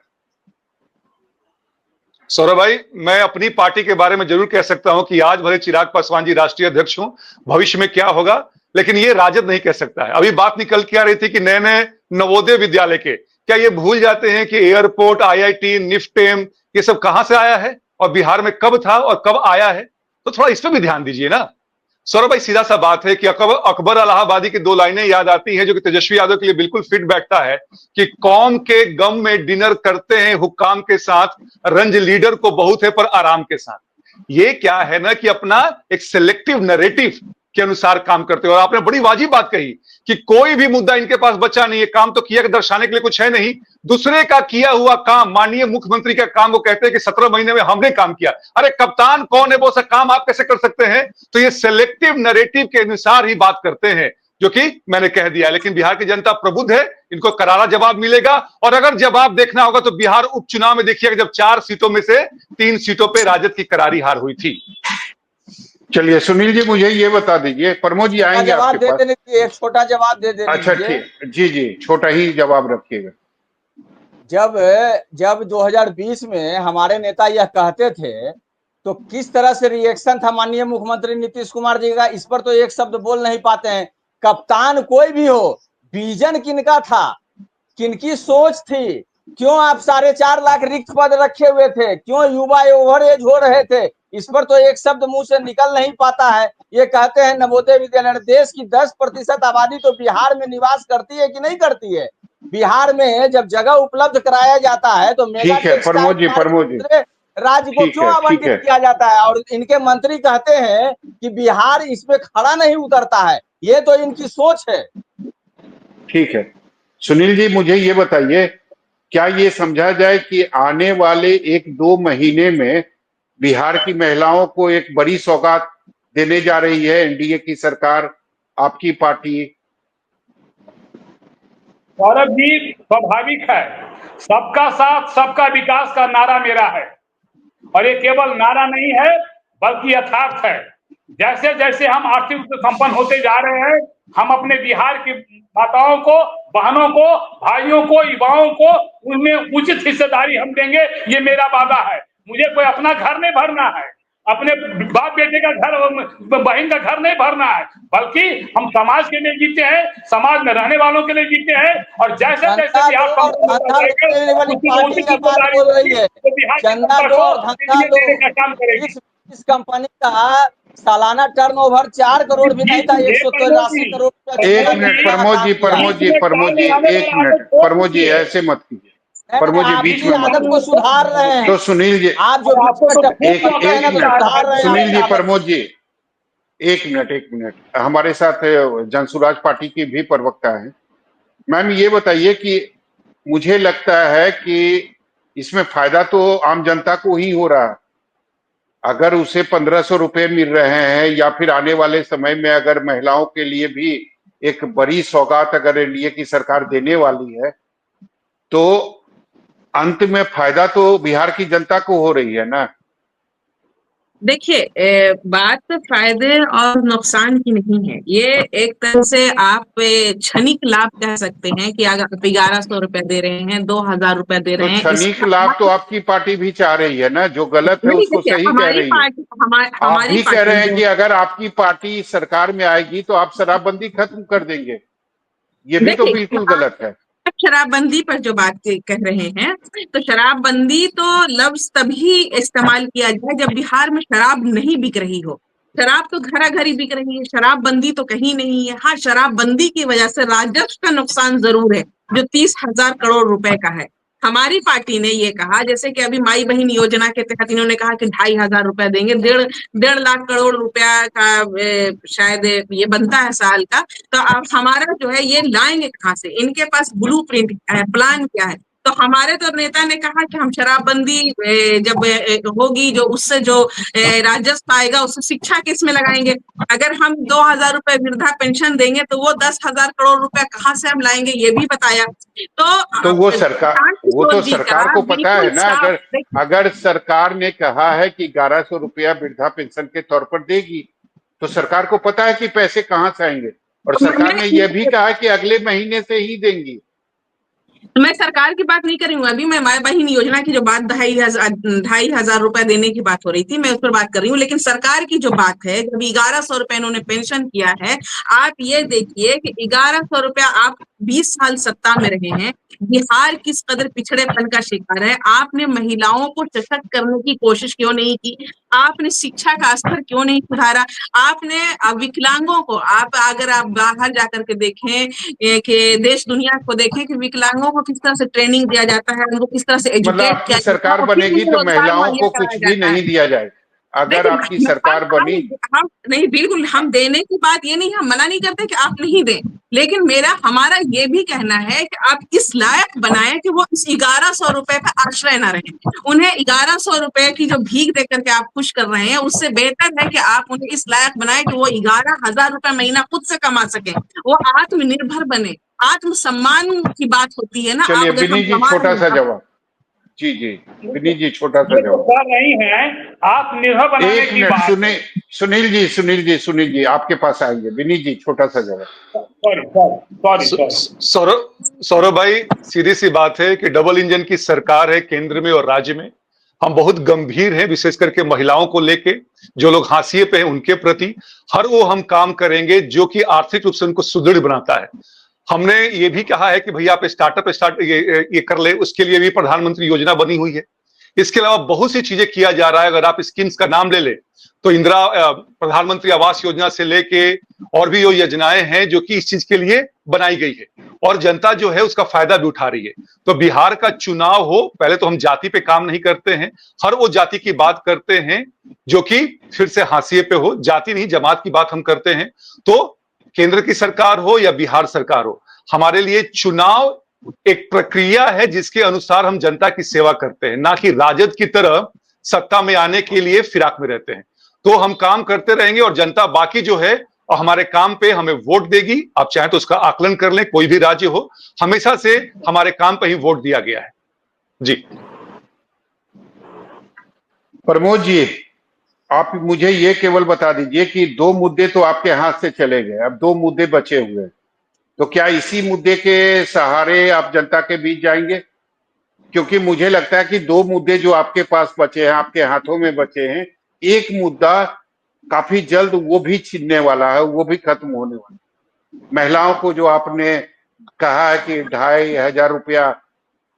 सौरभ भाई, मैं अपनी पार्टी के बारे में जरूर कह सकता हूं कि आज भले चिराग पासवान जी राष्ट्रीय अध्यक्ष हूं, भविष्य में क्या होगा, लेकिन ये राजद नहीं कह सकता है। अभी बात निकल के आ रही थी कि नए नए नवोदय विद्यालय के, क्या ये भूल जाते हैं कि एयरपोर्ट, आईआईटी, निफ्टेम, ये सब कहां से आया है और बिहार में कब था और कब आया है? तो थोड़ा इस पर भी ध्यान दीजिए ना। सौरभ भाई, सीधा सा बात है कि अकबर इलाहाबादी की दो लाइनें याद आती हैं जो कि तेजस्वी यादव के लिए बिल्कुल फिट बैठता है कि कौम के गम में डिनर करते हैं हुक्काम के साथ, रंज लीडर को बहुत है पर आराम के साथ। ये क्या है ना कि अपना एक सिलेक्टिव नैरेटिव के अनुसार काम करते हो। और आपने बड़ी वाजिब बात कही कि कोई भी मुद्दा इनके पास बचा नहीं है, काम तो किया कि दर्शाने के लिए कुछ है नहीं, दूसरे का किया हुआ काम, माननीय मुख्यमंत्री का काम, वो कहते हैं कि 17 महीने में हमने काम किया। अरे कप्तान कौन है, वो सा काम आप कैसे कर सकते हैं? तो ये सिलेक्टिव नैरेटिव के अनुसार ही बात करते हैं, जो कि मैंने कह दिया। लेकिन बिहार की जनता प्रबुद्ध है, इनको करारा जवाब मिलेगा। और अगर जवाब देखना होगा तो बिहार उपचुनाव में देखिएगा, जब 4 सीटों में से 3 सीटों पर राजद की करारी हार हुई थी। चलिए सुनील जी, मुझे ये बता दीजिए, प्रमोद जी आएंगे जवाब आपके दे पास। देने दीजिए, एक छोटा जवाब दे देने अच्छा दीजिए। ठीक, जी जी, छोटा ही जवाब रखिएगा। जब 2020 में हमारे नेता यह कहते थे तो किस तरह से रिएक्शन था माननीय मुख्यमंत्री नीतीश कुमार जी का? इस पर तो एक शब्द बोल नहीं पाते हैं। कप्तान कोई भी हो, विजन किनका था, किनकी सोच थी, क्यों आप 4.5 लाख रिक्त पद रखे हुए थे, क्यों युवा ओवर एज हो रहे थे, इस पर तो एक शब्द मुंह से निकल नहीं पाता है। ये कहते हैं नवोदय विद्यालय, देश की 10% आबादी तो बिहार में निवास करती है कि नहीं करती है? बिहार में जब जगह उपलब्ध कराया जाता है तो मेगा ठीक है प्रमोद जी, प्रमोद जी, राज्य को ठीक क्यों है, ठीक आवंटित है। किया जाता है? और इनके मंत्री कहते हैं कि बिहार इसमें खड़ा नहीं उतरता है। ये तो इनकी सोच है। ठीक है सुनील जी, मुझे ये बताइए, क्या ये समझा जाए कि आने वाले 1-2 महीने में बिहार की महिलाओं को एक बड़ी सौगात देने जा रही है एनडीए की सरकार, आपकी पार्टी? सौरभ जी, स्वाभाविक है, सबका साथ सबका विकास का नारा मेरा है, और ये केवल नारा नहीं है बल्कि यथार्थ है। जैसे जैसे हम आर्थिक रूप से संपन्न होते जा रहे हैं, हम अपने बिहार की माताओं को, बहनों को, भाइयों को, युवाओं को उनमें उचित हिस्सेदारी हम देंगे, ये मेरा वादा है। मुझे कोई अपना घर नहीं भरना है, अपने बाप बेटे का घर, बहन का घर नहीं भरना है, बल्कि हम समाज के लिए जीते हैं, समाज में रहने वालों के लिए जीते हैं। और जैसे जैसे बिहार संपन्न होता जाएगा, उचित हिस्सेदारी चंदा दो और धंधा दो। इस कंपनी का सालाना टर्नओवर 4 करोड़ भी नहीं था, 183 करोड़। एक मिनट प्रमोद जी, प्रमोद जी, प्रमोद जी, एक मिनट, प्रमोद जी ऐसे मत कीजिए, प्रमोद जी बीच में आदत को सुधार रहे हैं। तो सुनील जी, आप जो एक मिनट, सुनील जी, प्रमोद जी, एक मिनट, हमारे साथ जनसुराज पार्टी की भी प्रवक्ता है। मैम ये बताइए कि मुझे लगता है कि इसमें फायदा तो आम जनता को ही हो रहा है। अगर उसे 1500 रुपए मिल रहे हैं, या फिर आने वाले समय में अगर महिलाओं के लिए भी एक बड़ी सौगात अगर एनडीए की सरकार देने वाली है, तो अंत में फायदा तो बिहार की जनता को हो रही है ना। देखिए, बात तो फायदे और नुकसान की नहीं है। ये एक तरह से आप क्षणिक लाभ कह सकते हैं कि अगर आप 1100 रुपए दे रहे हैं, 2000 रुपए दे तो रहे हैं, क्षणिक लाभ तो आपकी पार्टी भी चाह रही है ना, जो गलत है उसको सही कह रही है। आप भी कह रहे हैं कि अगर आपकी पार्टी सरकार में आएगी तो आप शराबबंदी खत्म कर देंगे, ये भी तो बिल्कुल गलत है। शराबबंदी पर जो बात कह रहे हैं, तो शराबबंदी तो लफ्ज तभी इस्तेमाल किया जाए जब बिहार में शराब नहीं बिक रही हो। शराब तो घरा घरी बिक रही है, शराबबंदी तो कहीं नहीं है। हाँ, शराबबंदी की वजह से राजस्व का नुकसान जरूर है, जो 30,000 करोड़ रुपए का है। हमारी पार्टी ने ये कहा, जैसे कि अभी माई बहन योजना के तहत इन्होंने कहा कि 2,500 रुपए देंगे, 1.5 लाख करोड़ रुपया का शायद ये बनता है साल का। तो अब हमारा जो है ये लाएंगे कहाँ से? इनके पास ब्लूप्रिंट क्या है, प्लान क्या है? तो हमारे तो नेता ने कहा कि हम शराबबंदी जब होगी, जो उससे जो राजस्व आएगा उससे शिक्षा किस में लगाएंगे। अगर हम 2,000 रुपए वृद्धा पेंशन देंगे तो वो 10,000 करोड़ रुपए कहाँ से हम लाएंगे, ये भी बताया। तो वो तो सरकार को पता है ना। अगर सरकार ने कहा है कि 1100 रुपया वृद्धा पेंशन के तौर पर देगी, तो सरकार को पता है कि पैसे कहां से आएंगे, और सरकार ने यह भी कहा कि अगले महीने से ही देंगी। तो मैं सरकार की बात नहीं कर रही हूँ, अभी मैं माँ बहन योजना की जो बात 2,500 रुपए देने की बात हो रही थी, मैं उस पर बात कर रही हूँ। लेकिन सरकार की जो बात है, जब 1100 रुपए इन्होंने पेंशन किया है, आप ये देखिए कि 1100 रुपया, आप 20 साल सत्ता में रहे हैं, बिहार किस कदर पिछड़ेपन का शिकार है। आपने महिलाओं को सशक्त करने की कोशिश क्यों नहीं की? आपने शिक्षा का स्तर क्यों नहीं सुधारा? आपने विकलांगों को, अगर आप बाहर जाकर के देखें कि देश दुनिया को देखें कि विकलांगों को किस तरह से ट्रेनिंग दिया जाता है, उनको किस तरह से मतलब एजुकेट आपकी किया जाता है सरकार और फिर बनेगी उनको तो रोजगार महिलाओं मुहैया को कराया कुछ भी जाता है। नहीं दिया जाए अगर देखिए, आपकी सरकार बनी। हम नहीं, बिल्कुल हम देने की बात ये नहीं, हम मना नहीं करते कि आप नहीं दें, लेकिन हमारा ये भी कहना है कि आप इस लायक बनाएं कि वो इस 1100 रुपए का आश्रय ना रहे। उन्हें 1100 रुपए की जो भीख देकर के आप खुश कर रहे हैं, उससे बेहतर है कि आप उन्हें इस लायक बनाएं कि वो 11,000 रुपए महीना खुद से कमा सके, वो आत्मनिर्भर बने। आत्मसम्मान की बात होती है ना, चलिए आप अगर हम विनीत जी, कमा छोटा रहे सा हैं। जवाब। जी जी, विनीत जी, छोटा सा ये तो जवाब। कर रही हैं, आत्मनिर्भर बनाने एक की मिनट, बात। सुनील जी आपके पास आएंगे। विनीत जी, छोटा सा जवाब। Sorry sorry sorry. सौरभ भाई, सीधी सी बात है कि डबल इंजन की सरकार है केंद्र में और राज्य में। हम बहुत गंभीर हैं, विशेष करके महिलाओं को लेके, जो लोग हाशिए पे हैं उनके प्रति। हर वो हम काम करेंगे जो कि आर्थिक रूप से उनको सुदृढ़ बनाता है। हमने ये भी कहा है कि भैया आप ये कर ले, उसके लिए भी प्रधानमंत्री योजना बनी हुई है। इसके अलावा बहुत सी चीजें किया जा रहा है। अगर आप स्कीम्स का नाम ले ले तो प्रधानमंत्री आवास योजना से लेके और भी जो योजनाएं हैं जो कि इस चीज के लिए बनाई गई है और जनता जो है उसका फायदा भी उठा रही है। तो बिहार का चुनाव हो, पहले तो हम जाति पे काम नहीं करते हैं, हर वो जाति की बात करते हैं जो कि फिर से हाशिए पे हो, जाति नहीं जमात की बात हम करते हैं। तो केंद्र की सरकार हो या बिहार सरकार हो, हमारे लिए चुनाव एक प्रक्रिया है जिसके अनुसार हम जनता की सेवा करते हैं, ना कि राजद की तरह सत्ता में आने के लिए फिराक में रहते हैं। तो हम काम करते रहेंगे और जनता बाकी जो है और हमारे काम पे हमें वोट देगी। आप चाहें तो उसका आकलन कर लें, कोई भी राज्य हो, हमेशा से हमारे काम पे ही वोट दिया गया है। जी प्रमोद जी, आप मुझे ये केवल बता दीजिए कि 2 मुद्दे तो आपके हाथ से चले गए, अब 2 मुद्दे बचे हुए हैं, तो क्या इसी मुद्दे के सहारे आप जनता के बीच जाएंगे? क्योंकि मुझे लगता है कि 2 मुद्दे जो आपके पास बचे हैं, आपके हाथों में बचे हैं, एक मुद्दा काफी जल्द वो भी छिनने वाला है, वो भी खत्म होने वाला है। महिलाओं को जो आपने कहा है कि 2,500 रुपया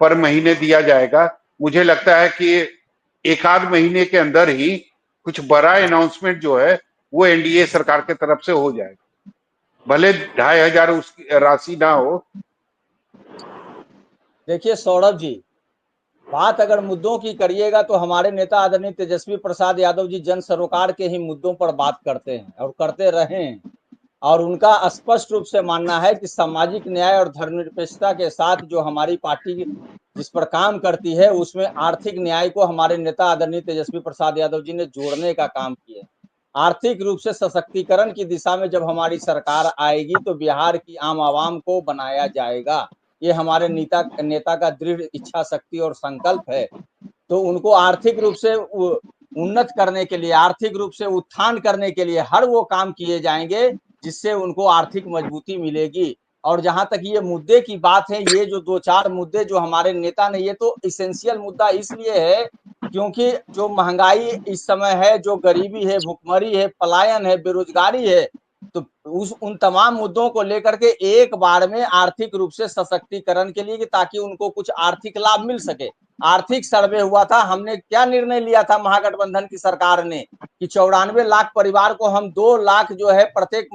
पर महीने दिया जाएगा, मुझे लगता है कि 1 आध महीने के अंदर ही कुछ बड़ा अनाउंसमेंट जो है वो एनडीए सरकार की तरफ से हो जाएगा। भले 2,500 उसकी राशि ना हो। देखिए सौरभ जी, बात अगर मुद्दों की करिएगा तो हमारे नेता आदरणीय तेजस्वी प्रसाद यादव जी जन सरोकार के ही मुद्दों पर बात करते हैं और करते रहे हैं। और उनका स्पष्ट रूप से मानना है कि सामाजिक न्याय और धर्मनिरपेक्षता के साथ जो हमारी पार्टी जिस पर काम करती है उसमें आर्थिक न्याय को हमारे नेता आदरणीय तेजस्वी प्रसाद यादव जी ने जोड़ने का काम किया। आर्थिक रूप से सशक्तिकरण की दिशा में जब हमारी सरकार आएगी तो बिहार की आम आवाम को बनाया जाएगा। ये हमारे नेता का दृढ़ इच्छा शक्ति और संकल्प है। तो उनको आर्थिक रूप से उन्नत करने के लिए, आर्थिक रूप से उत्थान करने के लिए हर वो काम किए जाएंगे जिससे उनको आर्थिक मजबूती मिलेगी। और जहां तक ये मुद्दे की बात है, ये जो 2-4 मुद्दे जो हमारे नेता ने, ये तो इसेंशियल मुद्दा इसलिए है क्योंकि जो महंगाई इस समय है, जो गरीबी है, भुखमरी है, पलायन है, बेरोजगारी है, तो उन तमाम मुद्दों को लेकर के एक बार में आर्थिक रूप से सशक्तिकरण के लिए, ताकि उनको कुछ आर्थिक लाभ मिल सके। आर्थिक सर्वे हुआ था, हमने क्या निर्णय लिया था महागठबंधन की सरकार ने कि 94 लाख परिवार को हम 2 लाख जो है प्रत्येक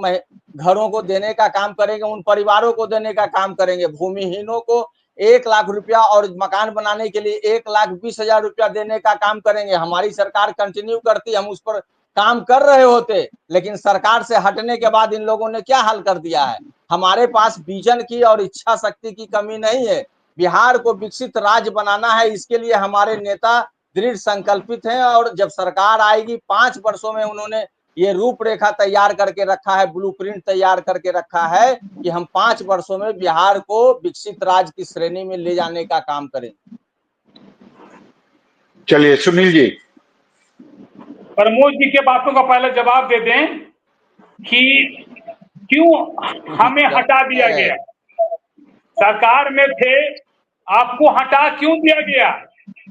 घरों को देने का काम करेंगे, उन परिवारों को देने का काम करेंगे। भूमिहीनों को 1 लाख रुपया और मकान बनाने के लिए 1,20,000 रुपया देने का काम करेंगे। हमारी सरकार कंटिन्यू करती, हम उस पर काम कर रहे होते, लेकिन सरकार से हटने के बाद इन लोगों ने क्या हाल कर दिया है। हमारे पास विजन की और इच्छा शक्ति की कमी नहीं है। बिहार को विकसित राज्य बनाना है, इसके लिए हमारे नेता दृढ़ संकल्पित हैं और जब सरकार आएगी 5 वर्षों में उन्होंने ये रूपरेखा तैयार करके रखा है, ब्लूप्रिंट तैयार करके रखा है कि हम 5 वर्षों में बिहार को विकसित राज्य की श्रेणी में ले जाने का काम करें। चलिए सुनील जी। प्रमोद जी के बातों का पहले जवाब दे दें कि क्यों हमें हटा दिया गया। सरकार में थे आपको हटा क्यों दिया गया?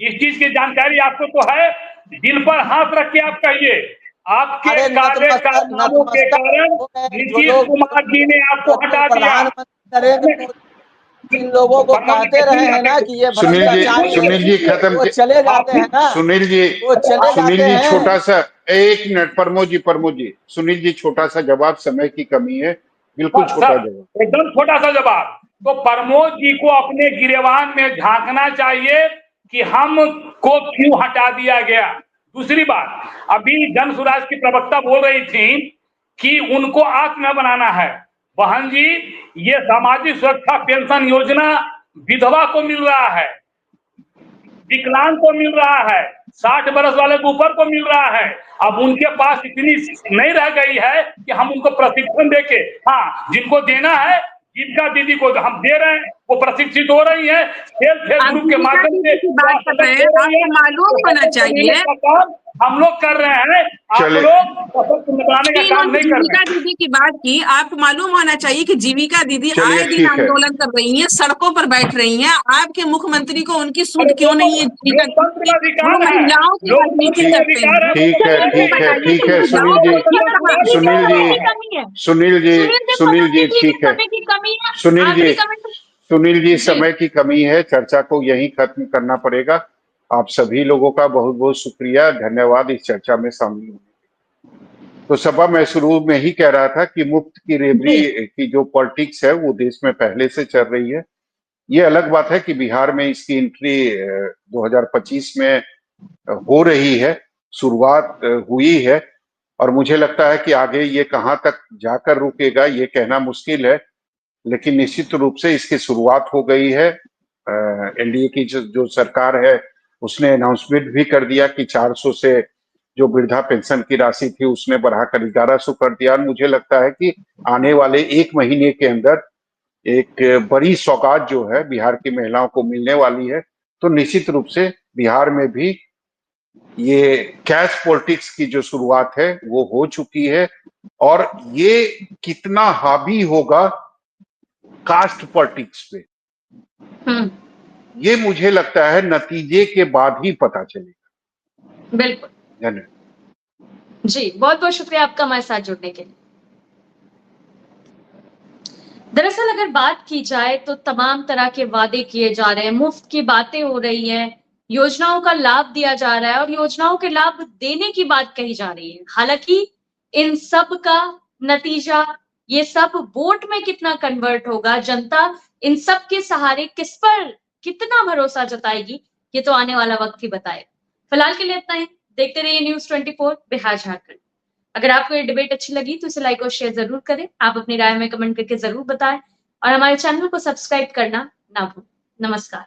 इस चीज की जानकारी आपको तो है? दिल पर हाथ रख के आप कहिए, आपके अरे काले कारनामों के कारण नीतीश कुमार जी ने आपको हटा दिया। प्रधानमंत्री नरेंद्र मोदी जिन लोगों को कहते रहे हैं ना कि ये सुनील जी खत्म वो चले जाते हैं ना, सुनील जाते जी हैं। छोटा सा, एक मिनट, प्रमोद जी, सुनील जी छोटा सा जवाब, समय की कमी है, बिल्कुल छोटा जवाब, एकदम छोटा सा जवाब। तो प्रमोद जी को अपने गिरेबान में झांकना चाहिए कि हमको क्यों हटा दिया गया। दूसरी बात, अभी जन सुराज की प्रवक्ता बोल रही थी कि उनको आत्म बनाना है। बहन जी, ये सामाजिक सुरक्षा पेंशन योजना विधवा को मिल रहा है, विकलांग को मिल रहा है, 60 बरस वाले के ऊपर को मिल रहा है। अब उनके पास इतनी नहीं रह गई है कि हम उनको प्रशिक्षण देके, हाँ जिनको देना है जीविका दीदी को हम दे रहे हैं, वो प्रशिक्षित हो रही है सेल्फ हेल्प ग्रुप के माध्यम से। बात कर रहे हैं, आपको मालूम होना चाहिए हम लोग कर रहे हैं, आप लोग बनाने का काम नहीं कर जीविका रहे। दीदी की बात की, आपको मालूम होना चाहिए कि जीविका दीदी आए दिन आंदोलन कर रही हैं, सड़कों पर बैठ रही हैं। आपके मुख्यमंत्री को उनकी सुध क्यों नहीं है? लोकतंत्र का अधिकार है, महिलाओं की राजनीति करते हैं। ठीक है सुनील जी, ठीक है, सुनील जी समय की कमी है, चर्चा को यहीं खत्म करना पड़ेगा। आप सभी लोगों का बहुत बहुत शुक्रिया, धन्यवाद इस चर्चा में शामिल होने। तो सभा मैं शुरू में ही कह रहा था कि मुफ्त की रेवड़ी की जो पॉलिटिक्स है वो देश में पहले से चल रही है। ये अलग बात है कि बिहार में इसकी एंट्री 2025 में हो रही है, शुरुआत हुई है, और मुझे लगता है कि आगे ये कहां तक जाकर रुकेगा ये कहना मुश्किल है, लेकिन निश्चित रूप से इसकी शुरुआत हो गई है। एनडीए की जो सरकार है उसने अनाउंसमेंट भी कर दिया कि 400 से जो वृद्धा पेंशन की राशि थी उसने बढ़ाकर 1100 कर दिया। मुझे लगता है कि आने वाले 1 महीने के अंदर एक बड़ी सौगात जो है बिहार की महिलाओं को मिलने वाली है। तो निश्चित रूप से बिहार में भी ये कैश पॉलिटिक्स की जो शुरुआत है वो हो चुकी है, और ये कितना हावी होगा कास्ट पॉलिटिक्स पे, ये मुझे लगता है नतीजे के बाद ही पता चलेगा। बिल्कुल, धन्यवाद जी, बहुत बहुत शुक्रिया आपका हमारे साथ जुड़ने के लिए। दरअसल अगर बात की जाए तो तमाम तरह के वादे किए जा रहे हैं, मुफ्त की बातें हो रही है, योजनाओं का लाभ दिया जा रहा है और योजनाओं के लाभ देने की बात कही जा रही है। हालांकि इन सब का नतीजा, ये सब वोट में कितना कन्वर्ट होगा, जनता इन सब के सहारे किस पर कितना भरोसा जताएगी, ये तो आने वाला वक्त ही बताएगा। फिलहाल के लिए इतना ही। देखते रहिए न्यूज़ 24 बिहार झारखंड। अगर आपको ये डिबेट अच्छी लगी तो इसे लाइक और शेयर जरूर करें। आप अपनी राय में कमेंट करके जरूर बताएं और हमारे चैनल को सब्सक्राइब करना ना भूलें। नमस्कार।